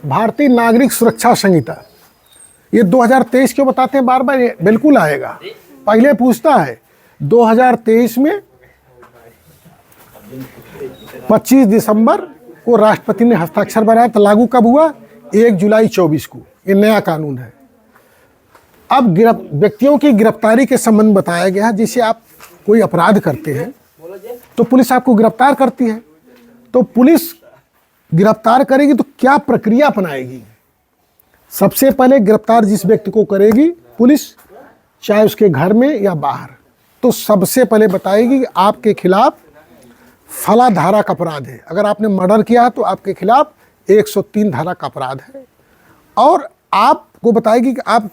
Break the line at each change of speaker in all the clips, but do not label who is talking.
भारतीय नागरिक सुरक्षा संहिता, ये 2023 क्यों बताते हैं बार बार? ये बिल्कुल आएगा। पहले पूछता है 2023 में 25 दिसंबर को राष्ट्रपति ने हस्ताक्षर बनाया, तो लागू कब हुआ? 1 जुलाई 24 को। ये नया कानून है। अब व्यक्तियों की गिरफ्तारी के संबंध बताया गया है। जैसे आप कोई अपराध करते हैं तो पुलिस आपको गिरफ्तार करती है, तो पुलिस गिरफ्तार करेगी तो क्या प्रक्रिया अपनाएगी? सबसे पहले गिरफ्तार जिस व्यक्ति को करेगी पुलिस, चाहे उसके घर में या बाहर, तो सबसे पहले बताएगी कि आपके खिलाफ फला धारा का अपराध है। अगर आपने मर्डर किया है तो आपके खिलाफ 103 धारा का अपराध है, और आपको बताएगी कि आप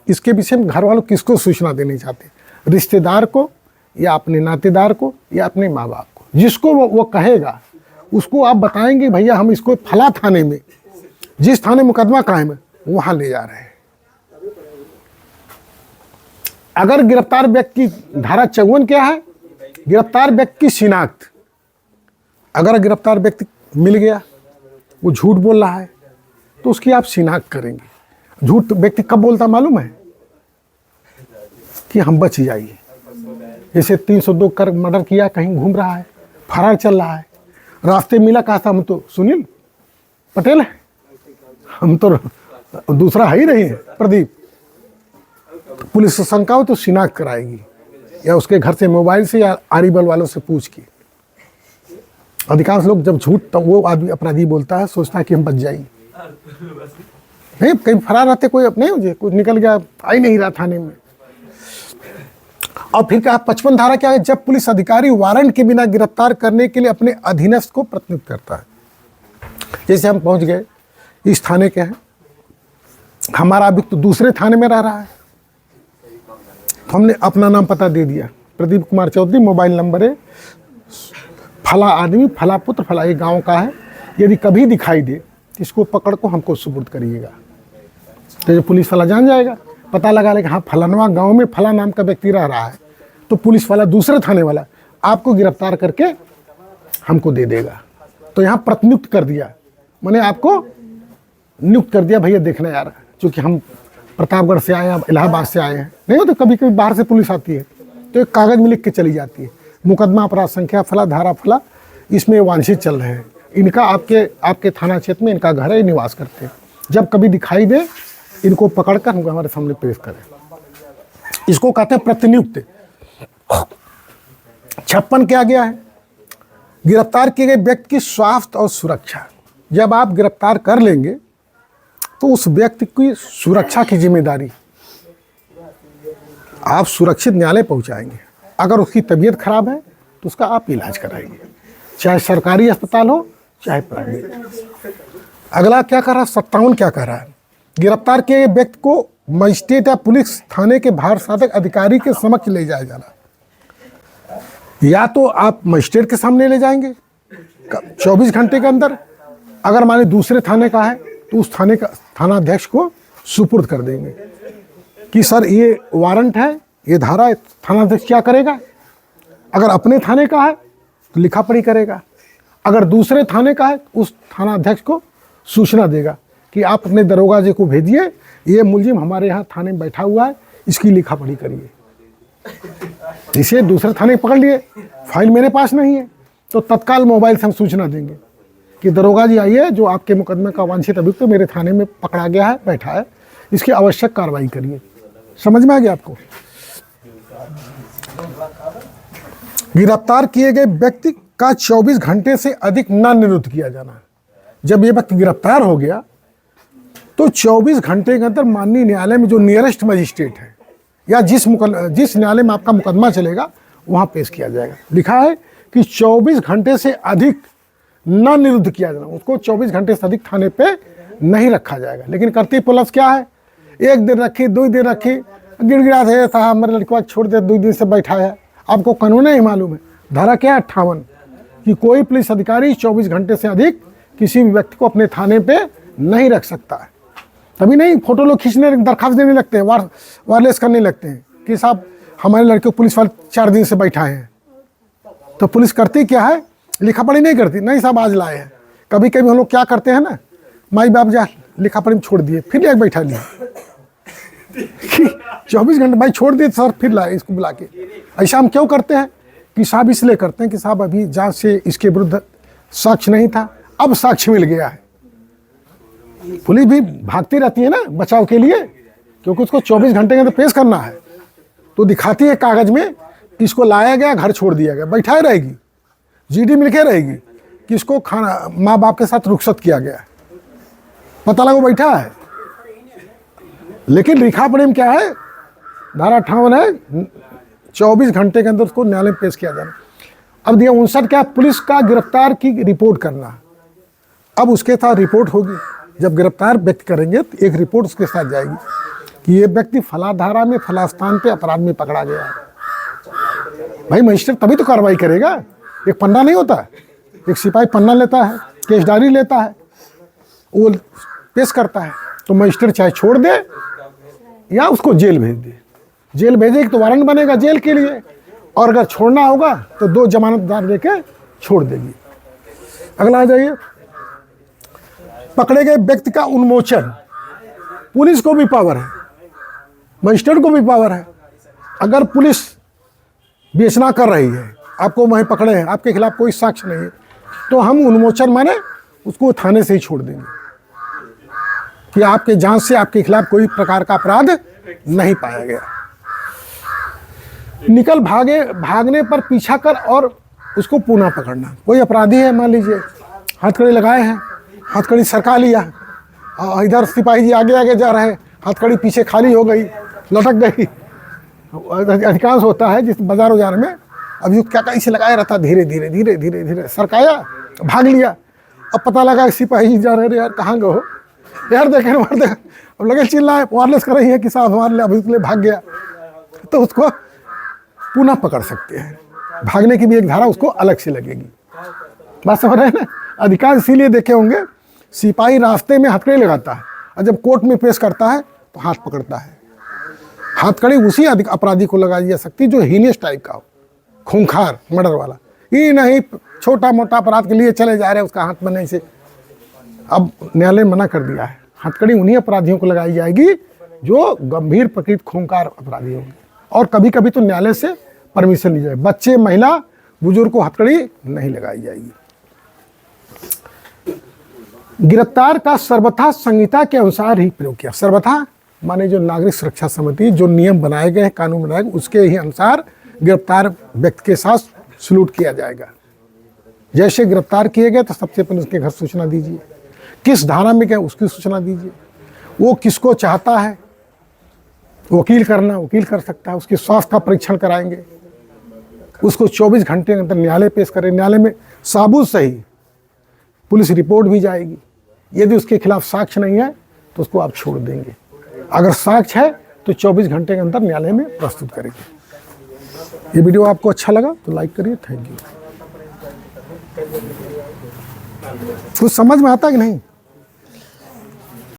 इसके विषय में घर वालों किसको सूचना देनी चाहते हैं, रिश्तेदार को या अपने नातेदार को या अपने माँ बाप को। जिसको वो कहेगा उसको आप बताएंगे भैया हम इसको फला थाने में, जिस थाने मुकदमा कायम है वहाँ ले जा रहे हैं। अगर गिरफ्तार व्यक्ति की धारा 54 क्या है? गिरफ्तार व्यक्ति की शिनाख्त। अगर गिरफ्तार व्यक्ति मिल गया, वो झूठ बोल रहा है, तो उसकी आप शिनाख्त करेंगे। झूठ व्यक्ति कब बोलता मालूम है? कि हम बच जाइए। जैसे 302 कर मर्डर किया, कहीं घूम रहा है, फरार चल रहा है, रास्ते मिला, कहा था हम तो सुनील पटेल है, हम तो दूसरा है ही नहीं है प्रदीप। पुलिस से शंका हो तो शिनाख्त कराएगी, या उसके घर से मोबाइल से या आरिबल वालों से पूछ के। अधिकांश लोग जब झूठ तो वो आदमी अपराधी बोलता है, सोचता है कि हम बच जाएंगे। नहीं, कहीं फरार रहते, कोई नहीं मुझे कुछ निकल गया, आ ही नहीं रहा थाने में। और फिर क्या 55 धारा क्या है? जब पुलिस अधिकारी वारंट के बिना गिरफ्तार करने के लिए अपने अधीनस्थ को प्रतिनियुक्त करता है। जैसे हम पहुंच गए, इस थाने के हैं, हमारा अभी तो दूसरे थाने में रह रहा है, तो हमने अपना नाम पता दे दिया, प्रदीप कुमार चौधरी, मोबाइल नंबर है फला आदमी, फला पुत्र, फला ये गाँव का है। यदि कभी दिखाई दे इसको पकड़ को हमको सुपुर्द करिएगा। तो ये पुलिस वाला जान जाएगा, पता लगा लेगा हाँ फलानवा गांव में फला नाम का व्यक्ति रह रहा है, तो पुलिस वाला दूसरे थाने वाला आपको गिरफ्तार करके हमको दे देगा। तो यहाँ प्रतिनियुक्त कर दिया, मैंने आपको नियुक्त कर दिया, भैया देखना यार, क्योंकि हम प्रतापगढ़ से आए हैं, इलाहाबाद से आए हैं। नहीं हो तो कभी कभी बाहर से पुलिस आती है, तो एक कागज़ में लिख के चली जाती है, मुकदमा अपराध संख्या फला धारा फला, इसमें वांछित चल रहे हैं, इनका आपके थाना क्षेत्र में इनका घर है, निवास करते हैं। जब कभी दिखाई दे इनको पकड़कर हमको हमारे सामने पेश करें। इसको कहते हैं प्रतिनियुक्त। 56 क्या गया है? गिरफ्तार किए गए व्यक्ति की स्वास्थ्य और सुरक्षा। जब आप गिरफ्तार कर लेंगे तो उस व्यक्ति की सुरक्षा की जिम्मेदारी आप सुरक्षित न्यायालय पहुंचाएंगे। अगर उसकी तबीयत खराब है तो उसका आप इलाज कराएंगे, चाहे सरकारी अस्पताल हो चाहे प्राइवेट। अगला क्या कर रहा है? 57 क्या कर रहा है? गिरफ्तार किए गए व्यक्ति को मजिस्ट्रेट या पुलिस थाने के भार साधक अधिकारी के समक्ष ले जाया जाना। या तो आप मजिस्ट्रेट के सामने ले जाएंगे 24 घंटे के अंदर, अगर माने दूसरे थाने का है तो उस थाने का थानाध्यक्ष को सुपुर्द कर देंगे कि सर ये वारंट है, ये धारा है। थानाध्यक्ष क्या करेगा? अगर अपने थाने का है तो लिखा पढ़ी करेगा, अगर दूसरे थाने का है तो उस थानाध्यक्ष को सूचना देगा कि आप अपने दरोगा जी को भेजिए, ये मुलजिम हमारे यहाँ थाने में बैठा हुआ है, इसकी लिखा पढ़ी करिए। इसे दूसरे थाने पकड़ लिए, फाइल मेरे पास नहीं है, तो तत्काल मोबाइल से हम सूचना देंगे कि दरोगा जी आइए, जो आपके मुकदमे का वांछित अभियुक्त मेरे थाने में पकड़ा गया है, बैठा है, इसकी आवश्यक कार्रवाई करिए। समझ में आ गया आपको? गिरफ्तार किए गए व्यक्ति का 24 घंटे से अधिक न निरुद्ध किया जाना। जब ये व्यक्ति गिरफ्तार हो गया तो 24 घंटे के अंदर माननीय न्यायालय में जो नियरेस्ट मजिस्ट्रेट है या जिस न्यायालय में आपका मुकदमा चलेगा वहाँ पेश किया जाएगा। लिखा है कि 24 घंटे से अधिक न निरुद्ध किया जाना, उसको 24 घंटे से अधिक थाने पे नहीं रखा जाएगा। लेकिन करती पुलिस क्या है? 1 दिन रखी, 2 दिन रखी, गिड़गिड़ा थे साहब मेरे लड़का छोड़ दे, 2 दिन से बैठा है। आपको कानून नहीं मालूम है, धारा क्या है 58 कि कोई पुलिस अधिकारी 24 घंटे से अधिक किसी भी व्यक्ति को अपने थाने पे नहीं रख सकता है। तभी नहीं फोटो लोग खींचने दरखास्त देने लगते हैं, वायरलेस करने लगते हैं कि साहब हमारे लड़के को पुलिस वाले 4 दिन से बैठाए हैं। तो पुलिस करती क्या है? लिखा पढ़ी नहीं करती, नहीं साहब आज लाए हैं। कभी कभी हम लोग क्या करते हैं ना माई बाप जा लिखा पढ़ी में छोड़ दिए, फिर एक बैठा लिया 24 घंटे भाई छोड़ दिए सर, फिर लाए इसको बुला के। ऐसा हम क्यों करते हैं कि साहब इसलिए करते हैं कि साहब अभी जांच से इसके विरुद्ध साक्ष्य नहीं था, अब साक्ष्य मिल गया है। पुलिस भी भागती रहती है ना बचाव के लिए, क्योंकि उसको 24 घंटे के अंदर पेश करना है, तो दिखाती है कागज में कि इसको लाया गया, घर छोड़ दिया गया, बैठाए रहेगी, जीडी में लिखे रहेगी कि इसको खाना माँ बाप के साथ रुखसत किया गया, पता लगा बैठा है। लेकिन लिखा पढ़ी में क्या है, धारा 58 है, 24 घंटे के अंदर उसको न्यायालय में पेश किया जाना। अब दिया 59 क्या, पुलिस का गिरफ्तार की रिपोर्ट करना। अब उसके साथ रिपोर्ट होगी, जब गिरफ्तार व्यक्ति करेंगे तो एक रिपोर्ट उसके साथ जाएगी कि ये व्यक्ति फला धारा में फला स्थान पे अपराध में पकड़ा गया है। भाई मजिस्ट्रेट तभी तो कार्रवाई करेगा, एक पन्ना नहीं होता, एक सिपाही पन्ना लेता है, केस डायरी लेता है, वो पेश करता है, तो मजिस्ट्रेट चाहे छोड़ दे या उसको जेल भेज दे। जेल भेजेगी तो वारंट बनेगा जेल के लिए, और अगर छोड़ना होगा तो 2 जमानतदार देके छोड़ देगी। अगला आ जाइए, पकड़े गए व्यक्ति का उन्मोचन। पुलिस को भी पावर है, मजिस्ट्रेट को भी पावर है। अगर पुलिस बेचना कर रही है, आपको वहीं पकड़े हैं, आपके खिलाफ कोई साक्ष्य नहीं है, तो हम उन्मोचन माने उसको थाने से ही छोड़ देंगे कि आपके जांच से आपके खिलाफ कोई प्रकार का अपराध नहीं पाया गया। भागने पर पीछा कर और उसको पुनः पकड़ना। कोई अपराधी है, मान लीजिए हथकड़ी लगाए हैं, हथकड़ी सरका लिया, इधर सिपाही जी आगे आगे जा रहे हैं, हथकड़ी पीछे खाली हो गई, लटक गई। अधिकांश होता है जिस बाजार उजार में अभियुक्त क्या कैसे लगाया रहता, धीरे धीरे धीरे धीरे धीरे सरकाया, भाग लिया। अब पता लगा कि सिपाही जी जा रहे हैं, यार कहाँ गए हो, यार देखें मार देखें, अब लगे चिल्लाए, वायरलेस कर रही है कि साहब हमारे लिए अभियुक्त ले भाग गया, तो उसको पुनः पकड़ सकते हैं। भागने की भी एक धारा उसको अलग से लगेगी। बात समझ रहे हैं ना। अधिकांश इसीलिए देखे होंगे सिपाही रास्ते में हथकड़ी लगाता है और जब कोर्ट में पेश करता है तो हाथ पकड़ता है। हथकड़ी उसी अपराधी को लगाई जा सकती जो हीनियस टाइप का हो, खूंखार मर्डर वाला। ये नहीं छोटा मोटा अपराध के लिए चले जा रहे हैं उसका हाथ बनने से। अब न्यायालय ने मना कर दिया है, हथकड़ी उन्हीं अपराधियों को लगाई जाएगी जो गंभीर प्रकृति खूंखार अपराधी होंगे। और कभी कभी तो न्यायालय से परमिशन ली जाए, बच्चे महिला बुजुर्ग को हथकड़ी नहीं लगाई जाएगी। गिरफ्तार का सर्वथा संहिता के अनुसार ही प्रयोग किया। सर्वथा माने जो नागरिक सुरक्षा समिति जो नियम बनाए गए, कानून बनाए गए, उसके ही अनुसार गिरफ्तार व्यक्ति के साथ सलूट किया जाएगा। जैसे गिरफ्तार किए गए तो सबसे पहले उसके घर सूचना दीजिए, किस धारा में क्या उसकी सूचना दीजिए, वो किसको चाहता है, वकील करना वकील कर सकता है, उसके स्वास्थ्य का परीक्षण कराएंगे, उसको 24 घंटे के अंदर न्यायालय पेश करें, न्यायालय में साबुत सही पुलिस रिपोर्ट भी जाएगी। यदि उसके खिलाफ साक्ष्य नहीं है तो उसको आप छोड़ देंगे, अगर साक्ष्य है तो 24 घंटे के अंदर न्यायालय में प्रस्तुत करेंगे। ये वीडियो आपको अच्छा लगा तो लाइक करिए। Thank you. कुछ समझ में आता है कि नहीं?